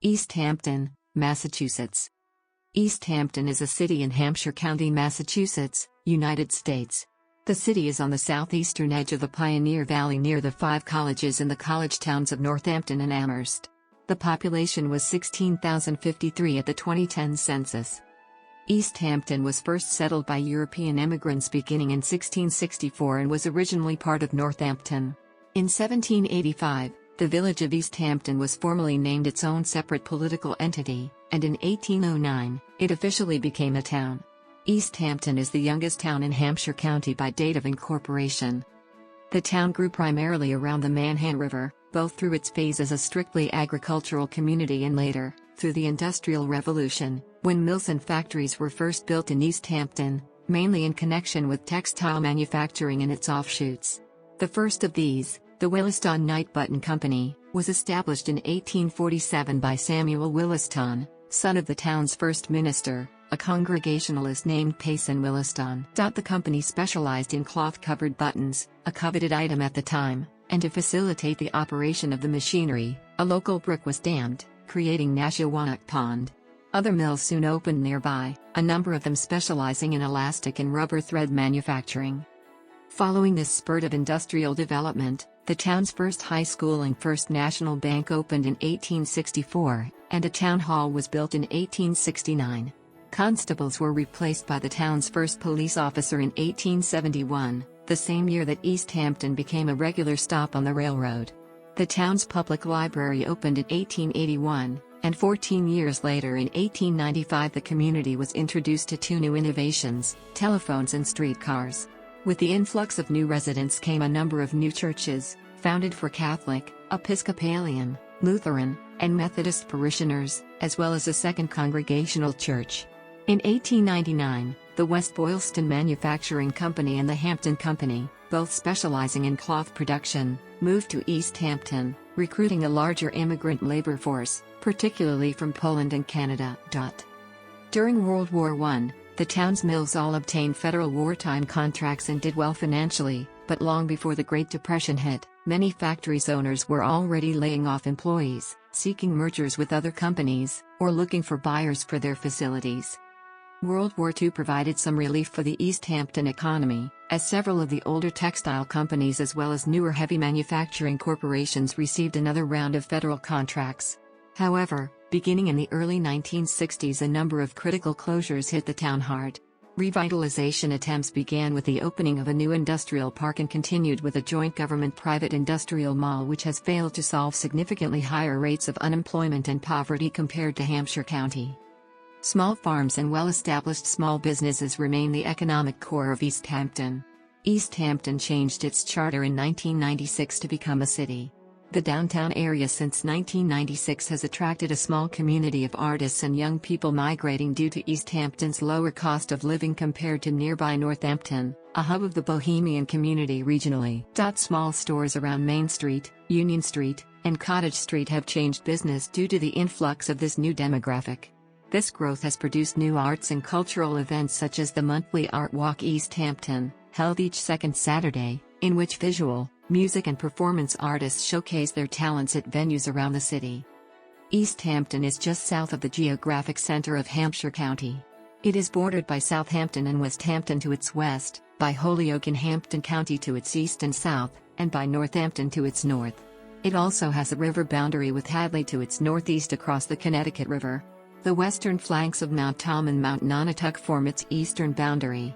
Easthampton, Massachusetts. Easthampton is a city in Hampshire County, Massachusetts, United States. The city is on the southeastern edge of the Pioneer Valley near the 5 colleges in the college towns of Northampton and Amherst. The population was 16,053 at the 2010 census. Easthampton was first settled by European immigrants beginning in 1664 and was originally part of Northampton. In 1785, the village of Easthampton was formally named its own separate political entity, and in 1809, it officially became a town. Easthampton is the youngest town in Hampshire County by date of incorporation. The town grew primarily around the Manhan River, both through its phase as a strictly agricultural community and later, through the Industrial Revolution, when mills and factories were first built in Easthampton, mainly in connection with textile manufacturing and its offshoots. The first of these, the Williston Night Button Company, was established in 1847 by Samuel Williston, son of the town's first minister, a Congregationalist named Payson Williston. The company specialized in cloth-covered buttons, a coveted item at the time, and to facilitate the operation of the machinery, a local brook was dammed, creating Nashawanuck Pond. Other mills soon opened nearby, a number of them specializing in elastic and rubber thread manufacturing. Following this spurt of industrial development, the town's first high school and First National Bank opened in 1864, and a town hall was built in 1869. Constables were replaced by the town's first police officer in 1871, the same year that Easthampton became a regular stop on the railroad. The town's public library opened in 1881, and 14 years later in 1895 the community was introduced to 2 new innovations, telephones and streetcars. With the influx of new residents came a number of new churches, founded for Catholic, Episcopalian, Lutheran, and Methodist parishioners, as well as a second Congregational church. In 1899, the West Williston Manufacturing Company and the Hampton Company, both specializing in cloth production, moved to Easthampton, recruiting a larger immigrant labor force, particularly from Poland and Canada. During World War I, the town's mills all obtained federal wartime contracts and did well financially, but long before the Great Depression hit, many factories owners were already laying off employees, seeking mergers with other companies, or looking for buyers for their facilities. World War II provided some relief for the Easthampton economy, as several of the older textile companies as well as newer heavy manufacturing corporations received another round of federal contracts. However, beginning in the early 1960s, a number of critical closures hit the town hard. Revitalization attempts began with the opening of a new industrial park and continued with a joint government-private industrial mall which has failed to solve significantly higher rates of unemployment and poverty compared to Hampshire County. Small farms and well-established small businesses remain the economic core of Easthampton. Easthampton changed its charter in 1996 to become a city. The downtown area since 1996 has attracted a small community of artists and young people migrating due to Easthampton's lower cost of living compared to nearby Northampton, a hub of the Bohemian community regionally. Small stores around Main Street, Union Street, and Cottage Street have changed business due to the influx of this new demographic. This growth has produced new arts and cultural events such as the monthly Art Walk Easthampton, held each second Saturday, in which visual, music and performance artists showcase their talents at venues around the city. Easthampton is just south of the geographic center of Hampshire County. It is bordered by Southampton and Westhampton to its west, by Holyoke and Hampton County to its east and south, and by Northampton to its north. It also has a river boundary with Hadley to its northeast across the Connecticut River. The western flanks of Mount Tom and Mount Nonotuck form its eastern boundary.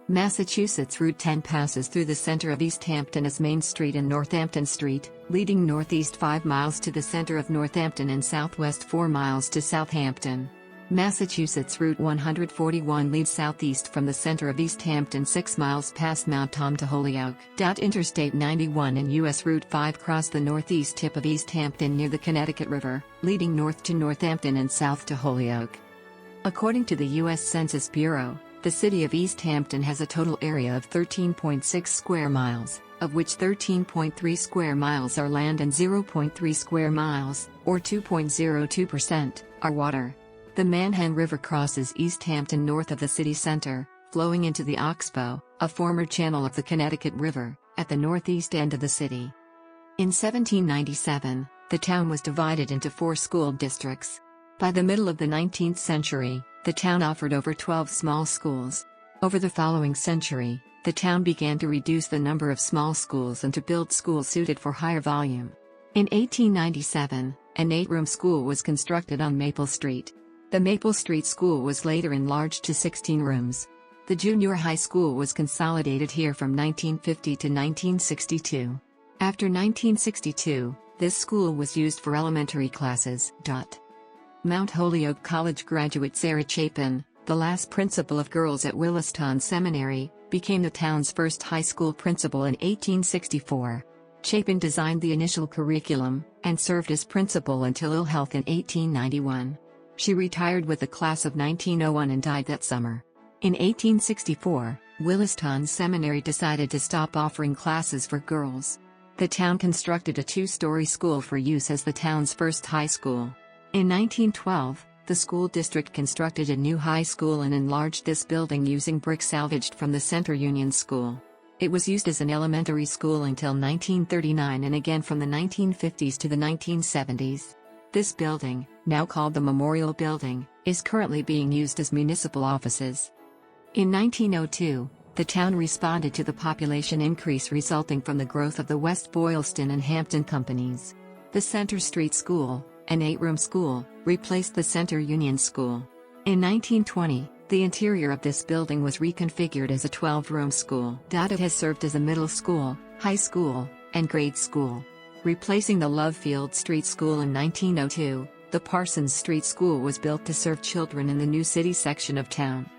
Massachusetts Route 10 passes through the center of Easthampton as Main Street and Northampton Street, leading northeast 5 miles to the center of Northampton and southwest 4 miles to Southampton. Massachusetts Route 141 leads southeast from the center of Easthampton 6 miles past Mount Tom to Holyoke. Interstate 91 and US Route 5 cross the northeast tip of Easthampton near the Connecticut River, leading north to Northampton and south to Holyoke. According to the U.S. Census Bureau, the city of Easthampton has a total area of 13.6 square miles, of which 13.3 square miles are land and 0.3 square miles, or 2.02%, are water. The Manhan River crosses Easthampton north of the city center, flowing into the Oxbow, a former channel of the Connecticut River, at the northeast end of the city. In 1797, The town was divided into 4 school districts. By the middle of the 19th century, the town offered over 12 small schools. Over the following century, the town began to reduce the number of small schools and to build schools suited for higher volume. In 1897, an 8-room school was constructed on Maple Street. The Maple Street School was later enlarged to 16 rooms. The junior high school was consolidated here from 1950 to 1962. After 1962, this school was used for elementary classes. Mount Holyoke College graduate Sarah Chapin, the last principal of girls at Williston Seminary, became the town's first high school principal in 1864. Chapin designed the initial curriculum, and served as principal until ill health in 1891. She retired with the class of 1901 and died that summer. In 1864, Williston Seminary decided to stop offering classes for girls. The town constructed a 2-story school for use as the town's first high school. In 1912, the school district constructed a new high school and enlarged this building using brick salvaged from the Center Union School. It was used as an elementary school until 1939 and again from the 1950s to the 1970s. This building, now called the Memorial Building, is currently being used as municipal offices. In 1902, the town responded to the population increase resulting from the growth of the West Boylston and Hampton companies. The Center Street School, an 8-room school, replaced the Center Union School. In 1920, the interior of this building was reconfigured as a 12-room school. It has served as a middle school, high school, and grade school. Replacing the Lovefield Street School in 1902, the Parsons Street School was built to serve children in the new city section of town.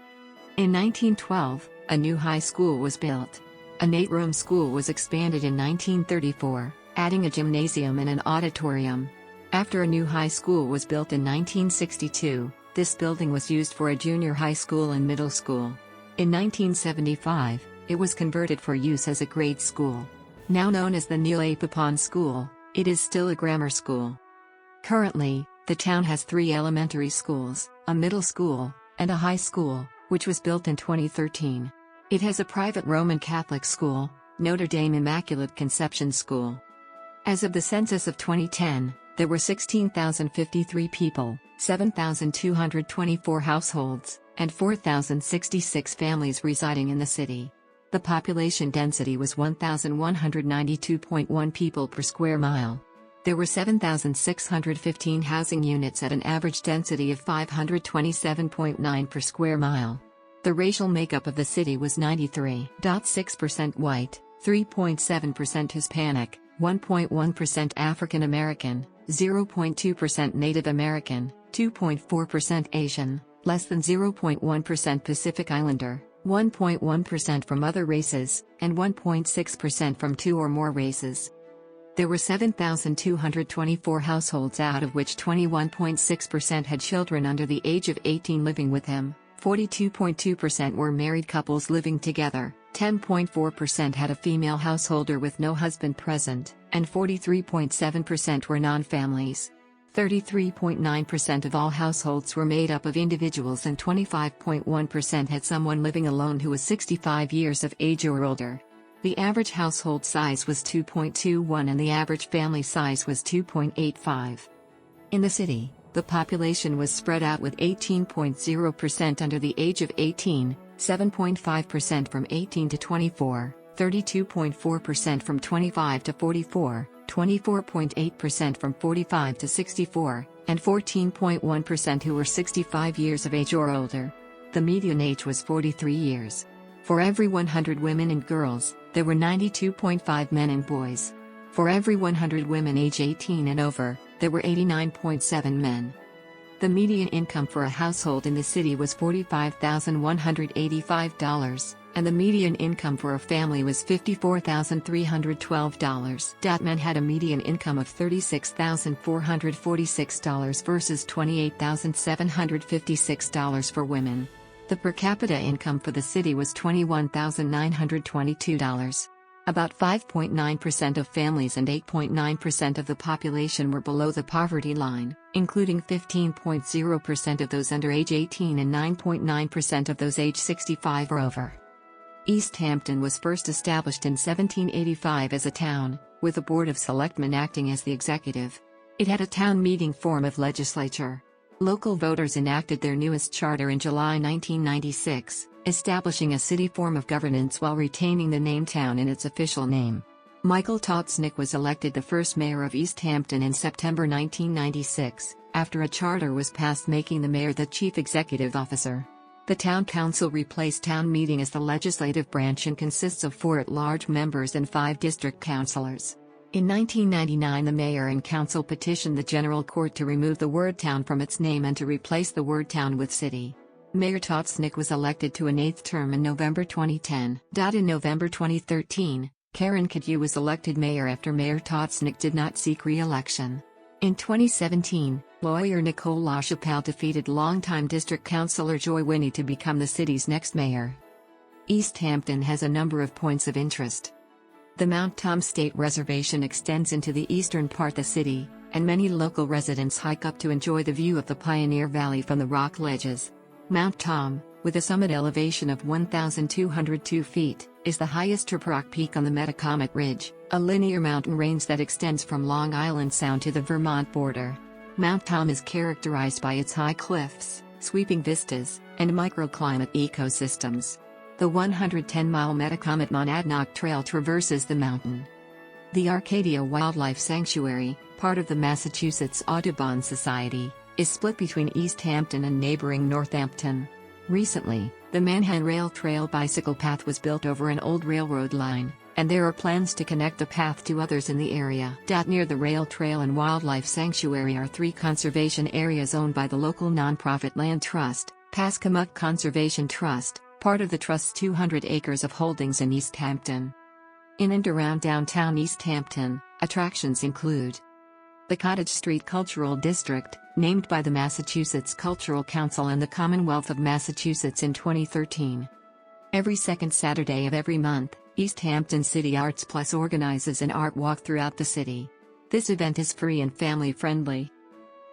In 1912, a new high school was built. An 8-room school was expanded in 1934, adding a gymnasium and an auditorium. After a new high school was built in 1962, this building was used for a junior high school and middle school. In 1975, it was converted for use as a grade school. Now known as the Neil A. Papon School, it is still a grammar school. Currently, the town has 3 elementary schools, a middle school, and a high school, which was built in 2013. It has a private Roman Catholic school, Notre Dame Immaculate Conception School. As of the census of 2010, there were 16,053 people, 7,224 households, and 4,066 families residing in the city. The population density was 1,192.1 people per square mile. There were 7,615 housing units at an average density of 527.9 per square mile. The racial makeup of the city was 93.6% white, 3.7% Hispanic, 1.1% African American, 0.2% Native American, 2.4% Asian, less than 0.1% Pacific Islander, 1.1% from other races, and 1.6% from 2 or more races. There were 7,224 households, out of which 21.6% had children under the age of 18 living with them, 42.2% were married couples living together, 10.4% had a female householder with no husband present, and 43.7% were non-families. 33.9% of all households were made up of individuals and 25.1% had someone living alone who was 65 years of age or older. The average household size was 2.21 and the average family size was 2.85. In the city, the population was spread out with 18.0% under the age of 18, 7.5% from 18 to 24, 32.4% from 25 to 44, 24.8% from 45 to 64, and 14.1% who were 65 years of age or older. The median age was 43 years. For every 100 women and girls, there were 92.5 men and boys. For every 100 women age 18 and over, there were 89.7 men. The median income for a household in the city was $45,185, and the median income for a family was $54,312. Men had a median income of $36,446 versus $28,756 for women. The per capita income for the city was $21,922. About 5.9% of families and 8.9% of the population were below the poverty line, including 15.0% of those under age 18 and 9.9% of those age 65 or over. Easthampton was first established in 1785 as a town, with a board of selectmen acting as the executive. It had a town meeting form of legislature. Local voters enacted their newest charter in July 1996, establishing a city form of governance while retaining the name town in its official name. Michael Totznick was elected the first mayor of Easthampton in September 1996, after a charter was passed making the mayor the chief executive officer. The town council replaced town meeting as the legislative branch and consists of 4 at-large members and 5 district councillors. In 1999, the mayor and council petitioned the General Court to remove the word town from its name and to replace the word town with city. Mayor Totznick was elected to an 8th term in November 2010. In November 2013, Karen Cadieux was elected mayor after Mayor Totznick did not seek re-election. In 2017, lawyer Nicole LaChapelle defeated longtime district councillor Joy Winnie to become the city's next mayor. Easthampton has a number of points of interest. The Mount Tom State Reservation extends into the eastern part of the city, and many local residents hike up to enjoy the view of the Pioneer Valley from the rock ledges. Mount Tom, with a summit elevation of 1,202 feet, is the highest trip-rock peak on the Metacomet Ridge, a linear mountain range that extends from Long Island Sound to the Vermont border. Mount Tom is characterized by its high cliffs, sweeping vistas, and microclimate ecosystems. The 110-mile Metacomet Monadnock Trail traverses the mountain. The Arcadia Wildlife Sanctuary, part of the Massachusetts Audubon Society, is split between Easthampton and neighboring Northampton. Recently, the Manhattan Rail Trail bicycle path was built over an old railroad line, and there are plans to connect the path to others in the area. Near the rail trail and wildlife sanctuary are 3 conservation areas owned by the local nonprofit land trust, Pascamuck Conservation Trust, part of the trust's 200 acres of holdings in Easthampton. In and around downtown Easthampton, attractions include the Cottage Street Cultural District, named by the Massachusetts Cultural Council and the Commonwealth of Massachusetts in 2013. Every second Saturday of every month, Easthampton City Arts Plus organizes an art walk throughout the city. This event is free and family-friendly.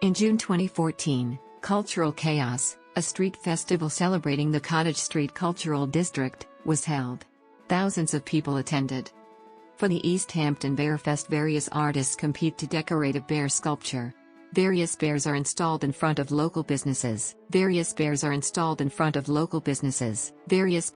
In June 2014, Cultural Chaos, a street festival celebrating the Cottage Street Cultural District, was held. Thousands of people attended. For the Easthampton Bear Fest, various artists compete to decorate a bear sculpture. Various bears are installed in front of local businesses. Various